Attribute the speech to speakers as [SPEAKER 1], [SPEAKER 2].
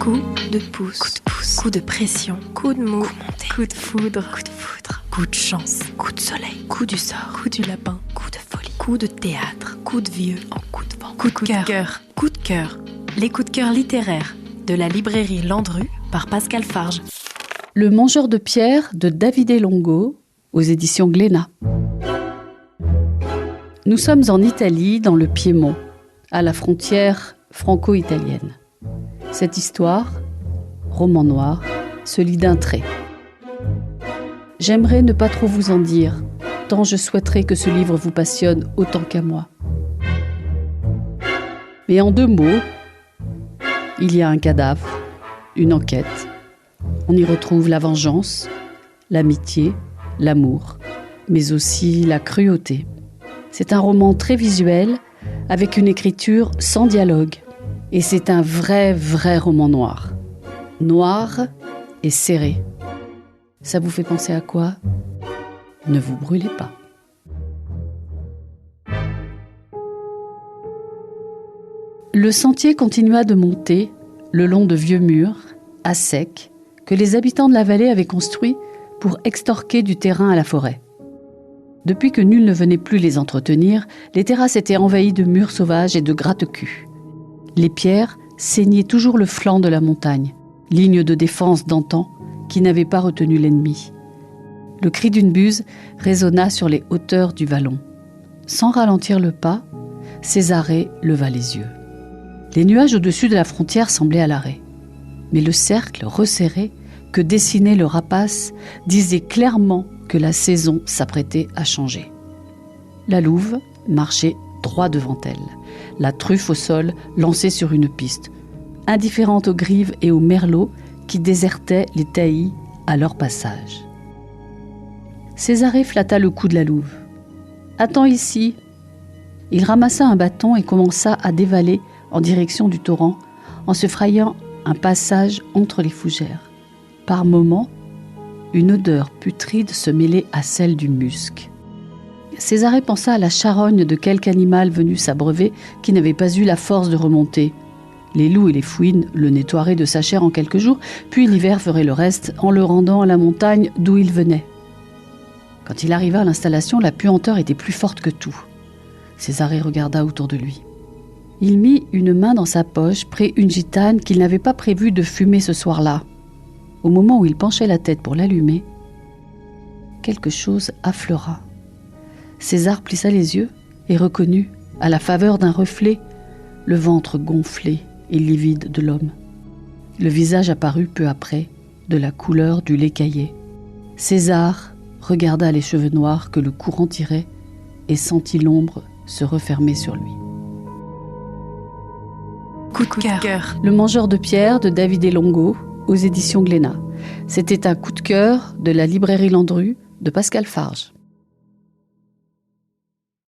[SPEAKER 1] Coup de pouce. Coup de pouce. Coup de pression. Coup de mou. Coup de foudre. Coup de foudre. Coup de chance. Coup de soleil. Coup du sort. Coup du lapin. Coup de folie. Coup de théâtre. Coup de vieux. En coup de vent. Coup de cœur. Coup de cœur. Les coups de cœur littéraires de la librairie Landru par Pascal Farge.
[SPEAKER 2] Le mangeur de pierre de Davide Longo aux éditions Glénat. Nous sommes en Italie, dans le Piémont, à la frontière franco-italienne. Cette histoire, roman noir, se lit d'un trait. J'aimerais ne pas trop vous en dire, tant je souhaiterais que ce livre vous passionne autant qu'à moi. Mais en 2 mots, il y a un cadavre, une enquête. On y retrouve la vengeance, l'amitié, l'amour, mais aussi la cruauté. C'est un roman très visuel, avec une écriture sans dialogue. Et c'est un vrai roman noir. Noir et serré. Ça vous fait penser à quoi ? Ne vous brûlez pas. Le sentier continua de monter le long de vieux murs, à sec, que les habitants de la vallée avaient construits pour extorquer du terrain à la forêt. Depuis que nul ne venait plus les entretenir, les terrasses étaient envahies de murs sauvages et de gratte-culs. Les pierres saignaient toujours le flanc de la montagne, ligne de défense d'antan qui n'avait pas retenu l'ennemi. Le cri d'une buse résonna sur les hauteurs du vallon. Sans ralentir le pas, Césarée leva les yeux. Les nuages au-dessus de la frontière semblaient à l'arrêt. Mais le cercle resserré que dessinait le rapace disait clairement que la saison s'apprêtait à changer. La louve marchait droit devant elle, la truffe au sol lancée sur une piste, indifférente aux grives et aux merlots qui désertaient les taillis à leur passage. Césarée flatta le cou de la louve. « Attends ici !» Il ramassa un bâton et commença à dévaler en direction du torrent, en se frayant un passage entre les fougères. Par moments, une odeur putride se mêlait à celle du musc. Césarée pensa à la charogne de quelque animal venu s'abreuver qui n'avait pas eu la force de remonter. Les loups et les fouines le nettoieraient de sa chair en quelques jours, puis l'hiver ferait le reste en le rendant à la montagne d'où il venait. Quand il arriva à l'installation, la puanteur était plus forte que tout. Césarée regarda autour de lui. Il mit une main dans sa poche, près une gitane qu'il n'avait pas prévu de fumer ce soir-là. Au moment où il penchait la tête pour l'allumer, quelque chose affleura. César plissa les yeux et reconnut, à la faveur d'un reflet, le ventre gonflé et livide de l'homme. Le visage apparut peu après, de la couleur du lait caillé. César regarda les cheveux noirs que le courant tirait et sentit l'ombre se refermer sur lui.
[SPEAKER 1] Coup de cœur.
[SPEAKER 2] Le mangeur de pierre de Davide Longo aux éditions Glénat. C'était un coup de cœur de la librairie Landru de Pascal Farge.